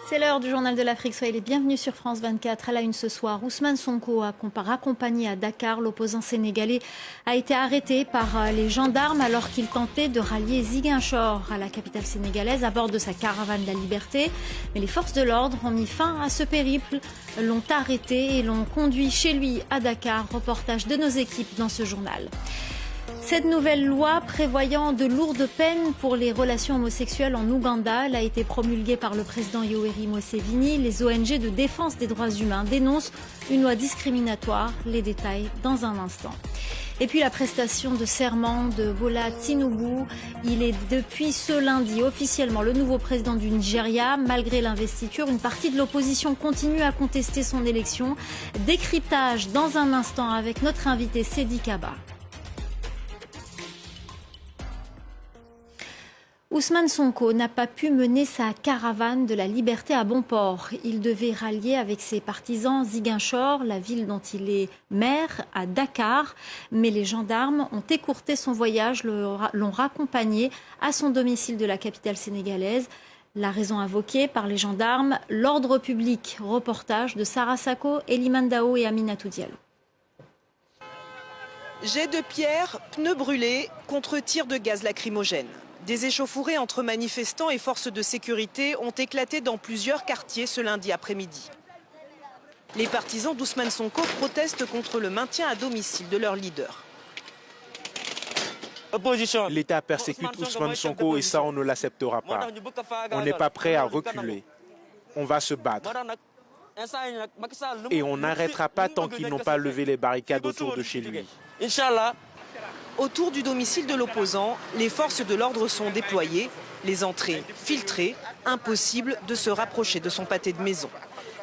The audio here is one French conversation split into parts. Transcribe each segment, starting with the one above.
C'est l'heure du journal de l'Afrique. Soyez les bienvenus sur France 24. À la une ce soir, Ousmane Sonko, accompagné à Dakar, l'opposant sénégalais, a été arrêté par les gendarmes alors qu'il tentait de rallier Ziguinchor à la capitale sénégalaise à bord de sa caravane de la liberté. Mais les forces de l'ordre ont mis fin à ce périple, l'ont arrêté et l'ont conduit chez lui à Dakar. Reportage de nos équipes dans ce journal. Cette nouvelle loi prévoyant de lourdes peines pour les relations homosexuelles en Ouganda, elle a été promulguée par le président Yoweri Museveni. Les ONG de défense des droits humains dénoncent une loi discriminatoire. Les détails dans un instant. Et puis la prestation de serment de Bola Tinubu. Il est depuis ce lundi officiellement le nouveau président du Nigeria. Malgré l'investiture, une partie de l'opposition continue à contester son élection. Décryptage dans un instant avec notre invité Sedi Kaba. Ousmane Sonko n'a pas pu mener sa caravane de la liberté à bon port. Il devait rallier avec ses partisans Ziguinchor, la ville dont il est maire, à Dakar. Mais les gendarmes ont écourté son voyage, l'ont raccompagné à son domicile de la capitale sénégalaise. La raison invoquée par les gendarmes, l'ordre public. Reportage de Sarah Sako, Eliman Dao et Aminatou Diallo. Jets de pierre, pneus brûlés, contre-tirs de gaz lacrymogène. Des échauffourées entre manifestants et forces de sécurité ont éclaté dans plusieurs quartiers ce lundi après-midi. Les partisans d'Ousmane Sonko protestent contre le maintien à domicile de leur leader. L'État persécute Ousmane Sonko et ça, on ne l'acceptera pas. On n'est pas prêt à reculer. On va se battre. Et on n'arrêtera pas tant qu'ils n'ont pas levé les barricades autour de chez lui. Autour du domicile de l'opposant, les forces de l'ordre sont déployées, les entrées filtrées, impossible de se rapprocher de son pâté de maison.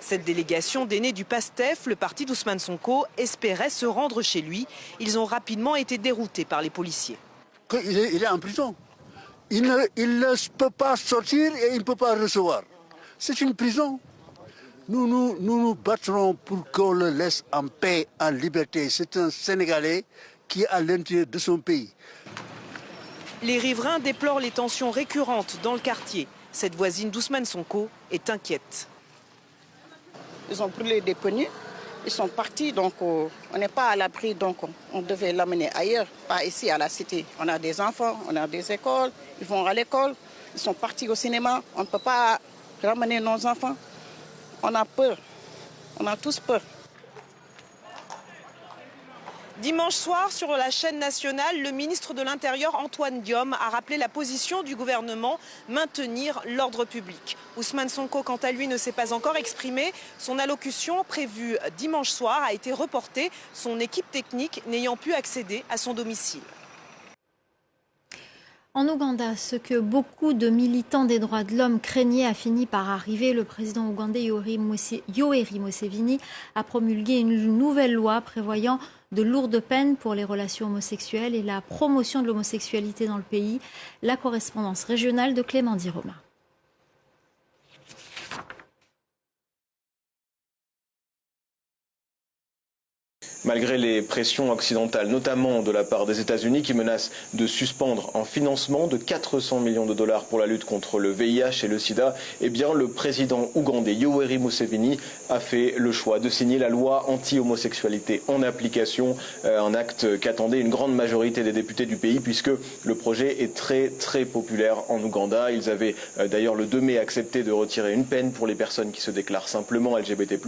Cette délégation d'aînés du PASTEF, le parti d'Ousmane Sonko, espérait se rendre chez lui. Ils ont rapidement été déroutés par les policiers. Il est en prison. Il ne peut pas sortir et il ne peut pas recevoir. C'est une prison. Nous nous battrons pour qu'on le laisse en paix, en liberté. C'est un Sénégalais qui est à l'intérieur de son pays. Les riverains déplorent les tensions récurrentes dans le quartier. Cette voisine d'Ousmane Sonko est inquiète. Ils ont pris les détenus, ils sont partis, donc on n'est pas à l'abri, donc on devait l'amener ailleurs, pas ici à la cité. On a des enfants, on a des écoles, ils vont à l'école, ils sont partis au cinéma, on ne peut pas ramener nos enfants. On a peur, on a tous peur. Dimanche soir, sur la chaîne nationale, le ministre de l'Intérieur, Antoine Diome, a rappelé la position du gouvernement, maintenir l'ordre public. Ousmane Sonko, quant à lui, ne s'est pas encore exprimé. Son allocution, prévue dimanche soir, a été reportée, son équipe technique n'ayant pu accéder à son domicile. En Ouganda, ce que beaucoup de militants des droits de l'homme craignaient a fini par arriver. Le président ougandais Yoweri Museveni a promulgué une nouvelle loi prévoyant de lourdes peines pour les relations homosexuelles et la promotion de l'homosexualité dans le pays. La correspondance régionale de Clément Diroma. Malgré les pressions occidentales, notamment de la part des États-Unis qui menacent de suspendre un financement de 400 millions de dollars pour la lutte contre le VIH et le sida, eh bien le président ougandais Yoweri Museveni a fait le choix de signer la loi anti-homosexualité en application, un acte qu'attendait une grande majorité des députés du pays puisque le projet est très populaire en Ouganda. Ils avaient d'ailleurs le 2 mai accepté de retirer une peine pour les personnes qui se déclarent simplement LGBT+,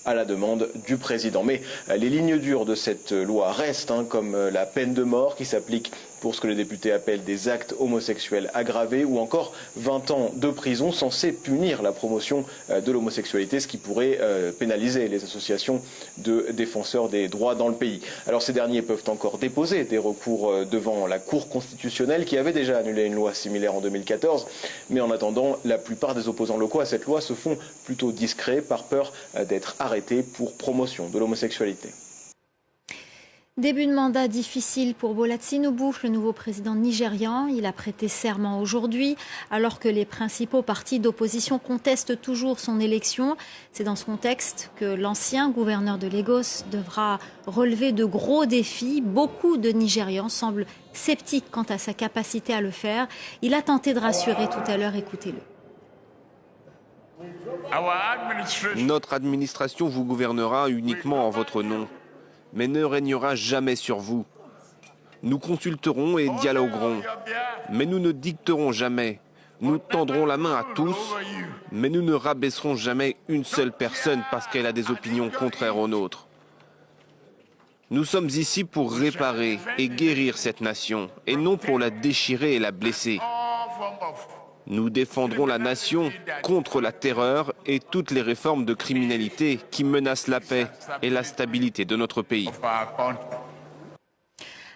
à la demande du président. Mais les lignes dures de cette loi restent, comme la peine de mort qui s'applique pour ce que les députés appellent des actes homosexuels aggravés ou encore 20 ans de prison censés punir la promotion de l'homosexualité, ce qui pourrait pénaliser les associations de défenseurs des droits dans le pays. Alors ces derniers peuvent encore déposer des recours devant la Cour constitutionnelle qui avait déjà annulé une loi similaire en 2014, mais en attendant, la plupart des opposants locaux à cette loi se font plutôt discrets par peur d'être arrêtés pour promotion de l'homosexualité. Début de mandat difficile pour Bola Tinubu, le nouveau président nigérian. Il a prêté serment aujourd'hui, alors que les principaux partis d'opposition contestent toujours son élection. C'est dans ce contexte que l'ancien gouverneur de Lagos devra relever de gros défis. Beaucoup de Nigérians semblent sceptiques quant à sa capacité à le faire. Il a tenté de rassurer tout à l'heure, écoutez-le. Notre administration vous gouvernera uniquement en votre nom, mais ne régnera jamais sur vous. Nous consulterons et dialoguerons, mais nous ne dicterons jamais. Nous tendrons la main à tous, mais nous ne rabaisserons jamais une seule personne parce qu'elle a des opinions contraires aux nôtres. Nous sommes ici pour réparer et guérir cette nation, et non pour la déchirer et la blesser. Nous défendrons la nation contre la terreur et toutes les réformes de criminalité qui menacent la paix et la stabilité de notre pays.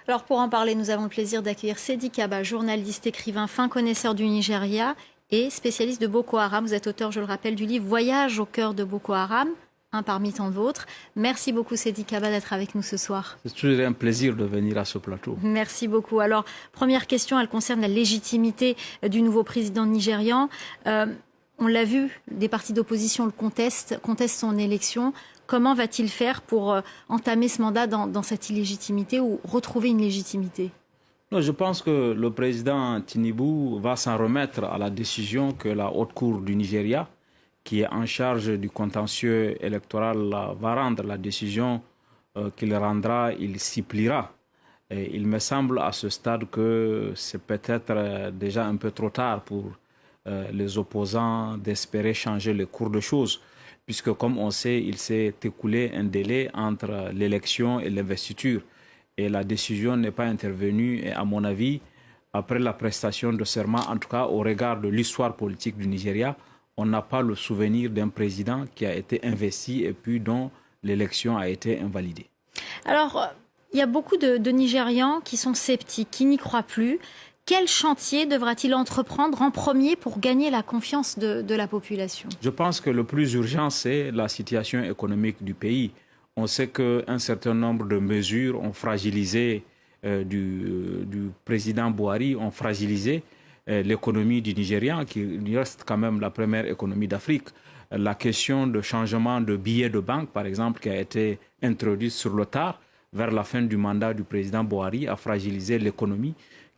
Alors pour en parler, nous avons le plaisir d'accueillir Seydi Kaba, journaliste, écrivain, fin connaisseur du Nigeria et spécialiste de Boko Haram. Vous êtes auteur, je le rappelle, du livre « Voyage au cœur de Boko Haram », un parmi tant d'autres. Merci beaucoup Seydi Kaba d'être avec nous ce soir. C'est toujours un plaisir de venir à ce plateau. Merci beaucoup. Alors, première question, elle concerne la légitimité du nouveau président nigérian. On l'a vu, des partis d'opposition le contestent son élection. Comment va-t-il faire pour entamer ce mandat dans cette illégitimité ou retrouver une légitimité? Non, je pense que le président Tinubu va s'en remettre à la décision que la Haute Cour du Nigeria, qui est en charge du contentieux électoral, va rendre. La décision qu'il rendra, il s'y pliera. Et il me semble à ce stade que c'est peut-être déjà un peu trop tard pour les opposants d'espérer changer le cours de choses, puisque comme on sait, il s'est écoulé un délai entre l'élection et l'investiture. Et la décision n'est pas intervenue, et à mon avis, après la prestation de serment, en tout cas au regard de l'histoire politique du Nigeria, on n'a pas le souvenir d'un président qui a été investi et puis dont l'élection a été invalidée. Alors, il y a beaucoup de Nigérians qui sont sceptiques, qui n'y croient plus. Quel chantier devra-t-il entreprendre en premier pour gagner la confiance de la population? Je pense que le plus urgent, c'est la situation économique du pays. On sait qu'un certain nombre de mesures ont fragilisé, du président Buhari, ont fragilisé l'économie du Nigeria, qui reste quand même la première économie d'Afrique. La question de changement de billets de banque, par exemple, qui a été introduite sur le tard, vers la fin du mandat du président Buhari, a fragilisé l'économie,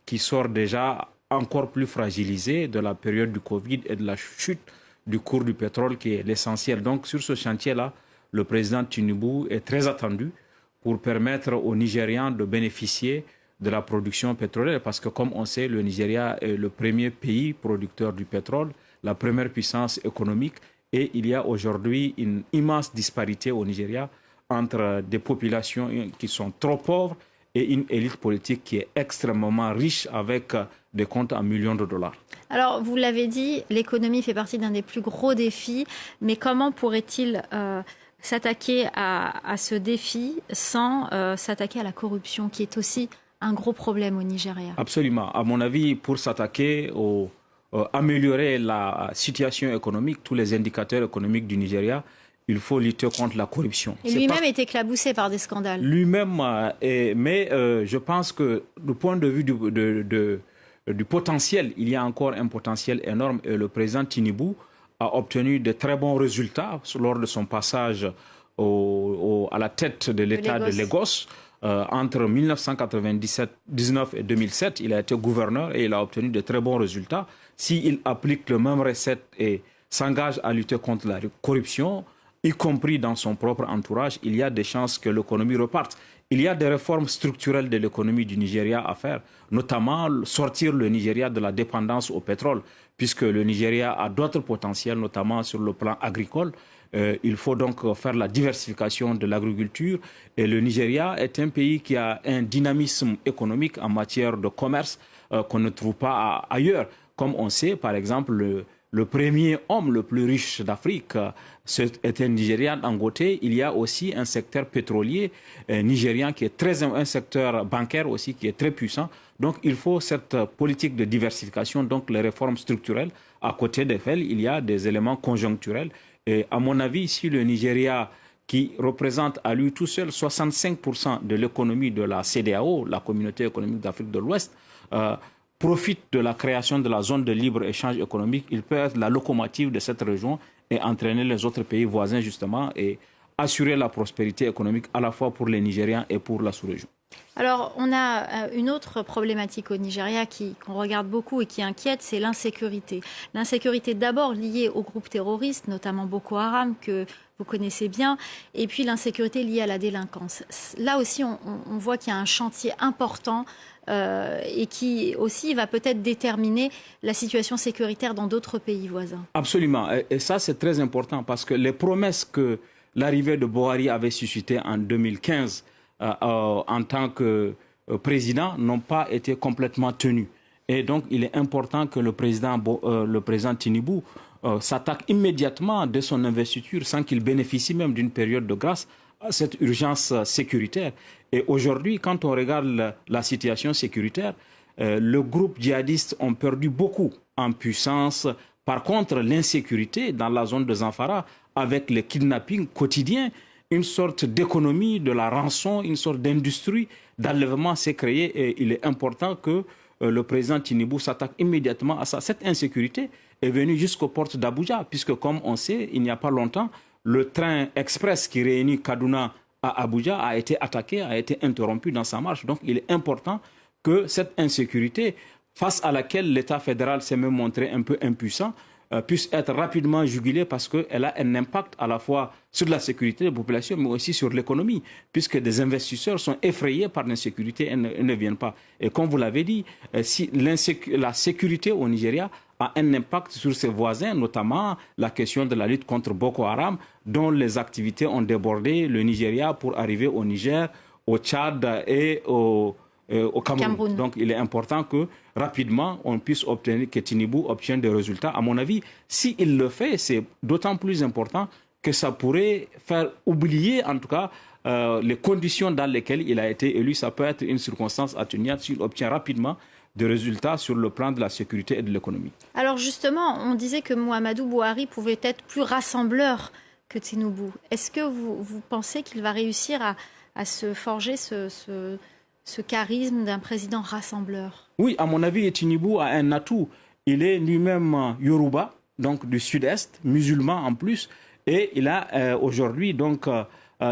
qui sort déjà encore plus fragilisée de la période du Covid et de la chute du cours du pétrole, qui est l'essentiel. Donc, sur ce chantier-là, le président Tinubu est très attendu pour permettre aux Nigérians de bénéficier de la production pétrolière, parce que comme on sait, le Nigeria est le premier pays producteur du pétrole, la première puissance économique, et il y a aujourd'hui une immense disparité au Nigeria entre des populations qui sont trop pauvres et une élite politique qui est extrêmement riche avec des comptes en millions de dollars. Alors, vous l'avez dit, l'économie fait partie d'un des plus gros défis, mais comment pourrait-il s'attaquer à ce défi sans s'attaquer à la corruption, qui est aussi un gros problème au Nigeria? Absolument. À mon avis, pour s'attaquer améliorer la situation économique, tous les indicateurs économiques du Nigeria, il faut lutter contre la corruption. Et lui-même est éclaboussé par des scandales. Lui-même, mais je pense que du point de vue du potentiel, il y a encore un potentiel énorme. Et le président Tinubu a obtenu de très bons résultats lors de son passage à la tête de l'État de Lagos. Entre 1999 et 2007, il a été gouverneur et il a obtenu de très bons résultats. S'il applique le même recette et s'engage à lutter contre la corruption, y compris dans son propre entourage, il y a des chances que l'économie reparte. Il y a des réformes structurelles de l'économie du Nigeria à faire, notamment sortir le Nigeria de la dépendance au pétrole, puisque le Nigeria a d'autres potentiels, notamment sur le plan agricole. Il faut donc faire la diversification de l'agriculture. Et le Nigeria est un pays qui a un dynamisme économique en matière de commerce qu'on ne trouve pas ailleurs. Comme on sait, par exemple, le premier homme le plus riche d'Afrique est un Nigérian, Dangote. Il y a aussi un secteur pétrolier nigérian qui est un secteur bancaire aussi qui est très puissant. Donc il faut cette politique de diversification, donc les réformes structurelles. À côté desquelles, il y a des éléments conjoncturels. Et à mon avis, si le Nigeria, qui représente à lui tout seul 65% de l'économie de la CEDEAO, la Communauté économique d'Afrique de l'Ouest, profite de la création de la zone de libre-échange économique, il peut être la locomotive de cette région et entraîner les autres pays voisins justement et assurer la prospérité économique à la fois pour les Nigérians et pour la sous-région. Alors, on a une autre problématique au Nigeria qu'on regarde beaucoup et qui inquiète, c'est l'insécurité. L'insécurité d'abord liée aux groupes terroristes, notamment Boko Haram, que vous connaissez bien, et puis l'insécurité liée à la délinquance. Là aussi, on voit qu'il y a un chantier important et qui aussi va peut-être déterminer la situation sécuritaire dans d'autres pays voisins. Absolument, et ça c'est très important parce que les promesses que l'arrivée de Buhari avait suscitées en 2015 en tant que président n'ont pas été complètement tenues. Et donc il est important que le président Tinubu s'attaque immédiatement dès son investiture sans qu'il bénéficie même d'une période de grâce à cette urgence sécuritaire. Et aujourd'hui, quand on regarde la situation sécuritaire, le groupe djihadiste ont perdu beaucoup en puissance. Par contre, l'insécurité dans la zone de Zamfara, avec les kidnappings quotidiens, une sorte d'économie de la rançon, une sorte d'industrie d'enlèvement s'est créée et il est important que le président Tinubu s'attaque immédiatement à ça. Cette insécurité est venue jusqu'aux portes d'Abuja, puisque comme on sait, il n'y a pas longtemps, le train express qui réunit Kaduna à Abuja a été attaqué, a été interrompu dans sa marche. Donc il est important que cette insécurité, face à laquelle l'État fédéral s'est même montré un peu impuissant, puisse être rapidement jugulée parce qu'elle a un impact à la fois sur la sécurité des populations, mais aussi sur l'économie, puisque des investisseurs sont effrayés par l'insécurité et ne viennent pas. Et comme vous l'avez dit, si la sécurité au Nigeria a un impact sur ses voisins, notamment la question de la lutte contre Boko Haram, dont les activités ont débordé le Nigeria pour arriver au Niger, au Tchad et au Cameroun. Donc il est important que rapidement on puisse obtenir, que Tinubu obtienne des résultats. À mon avis, s'il le fait, c'est d'autant plus important que ça pourrait faire oublier en tout cas les conditions dans lesquelles il a été élu. Ça peut être une circonstance atténuante s'il obtient rapidement des résultats sur le plan de la sécurité et de l'économie. Alors justement, on disait que Muhammadu Buhari pouvait être plus rassembleur que Tinubu. Est-ce que vous pensez qu'il va réussir à se forger ce charisme d'un président rassembleur? Oui, à mon avis, Tinubu a un atout. Il est lui-même Yoruba, donc du sud-est, musulman en plus, et il a aujourd'hui donc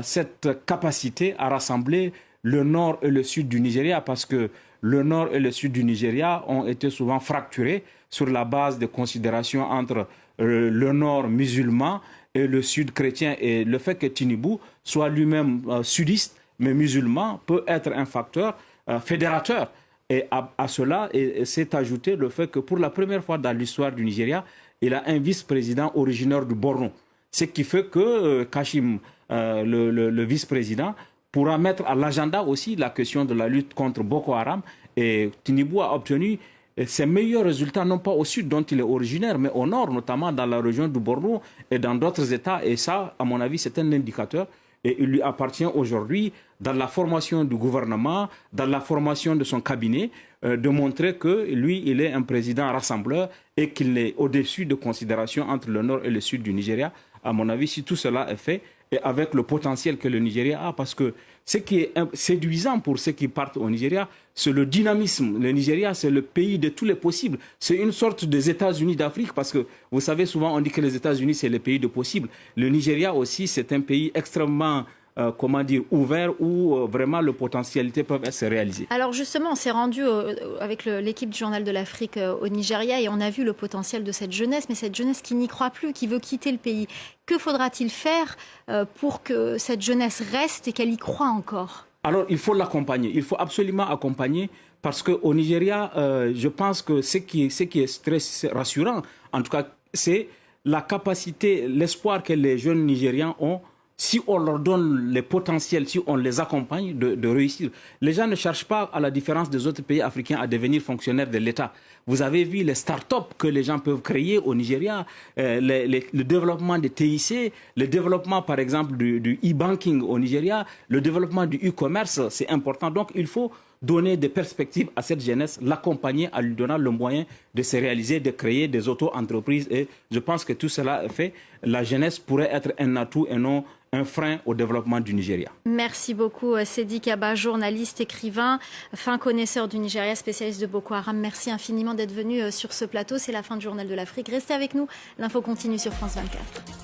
cette capacité à rassembler le nord et le sud du Nigeria, parce que le nord et le sud du Nigeria ont été souvent fracturés sur la base de considérations entre le nord musulman et le sud chrétien. Et le fait que Tinubu soit lui-même sudiste, mais musulman, peut être un facteur fédérateur. Et à cela s'est ajouté le fait que pour la première fois dans l'histoire du Nigeria, il a un vice-président originaire du Borno. Ce qui fait que Kashim, le vice-président, pourra mettre à l'agenda aussi la question de la lutte contre Boko Haram. Et Tinubu a obtenu ses meilleurs résultats, non pas au sud dont il est originaire, mais au nord, notamment dans la région du Borno et dans d'autres États. Et ça, à mon avis, c'est un indicateur. Et il lui appartient aujourd'hui, dans la formation du gouvernement, dans la formation de son cabinet, de montrer que lui, il est un président rassembleur et qu'il est au-dessus de considérations entre le nord et le sud du Nigeria. À mon avis, si tout cela est fait, et avec le potentiel que le Nigeria a, parce que ce qui est séduisant pour ceux qui partent au Nigeria, c'est le dynamisme. Le Nigeria, c'est le pays de tous les possibles. C'est une sorte des États-Unis d'Afrique, parce que vous savez, souvent on dit que les États-Unis, c'est le pays de possibles. Le Nigeria aussi, c'est un pays extrêmement ouvert, où vraiment les potentialités peuvent se réaliser. Alors justement, on s'est rendu avec l'équipe du Journal de l'Afrique au Nigeria et on a vu le potentiel de cette jeunesse, mais cette jeunesse qui n'y croit plus, qui veut quitter le pays. Que faudra-t-il faire pour que cette jeunesse reste et qu'elle y croit encore? Alors il faut l'accompagner, il faut absolument accompagner, parce qu'au Nigeria, je pense que ce qui est très rassurant, en tout cas, c'est la capacité, l'espoir que les jeunes Nigérians ont, si on leur donne les potentiels, si on les accompagne, de réussir. Les gens ne cherchent pas, à la différence des autres pays africains, à devenir fonctionnaires de l'État. Vous avez vu les start-up que les gens peuvent créer au Nigeria, le développement des TIC, le développement, par exemple, du e-banking au Nigeria, le développement du e-commerce, c'est important. Donc, il faut donner des perspectives à cette jeunesse, l'accompagner en lui donnant le moyen de se réaliser, de créer des auto-entreprises. Et je pense que tout cela est fait. La jeunesse pourrait être un atout et non un frein au développement du Nigeria. Merci beaucoup, Sedi Kaba, journaliste, écrivain, fin connaisseur du Nigeria, spécialiste de Boko Haram. Merci infiniment d'être venu sur ce plateau. C'est la fin du Journal de l'Afrique. Restez avec nous. L'info continue sur France 24.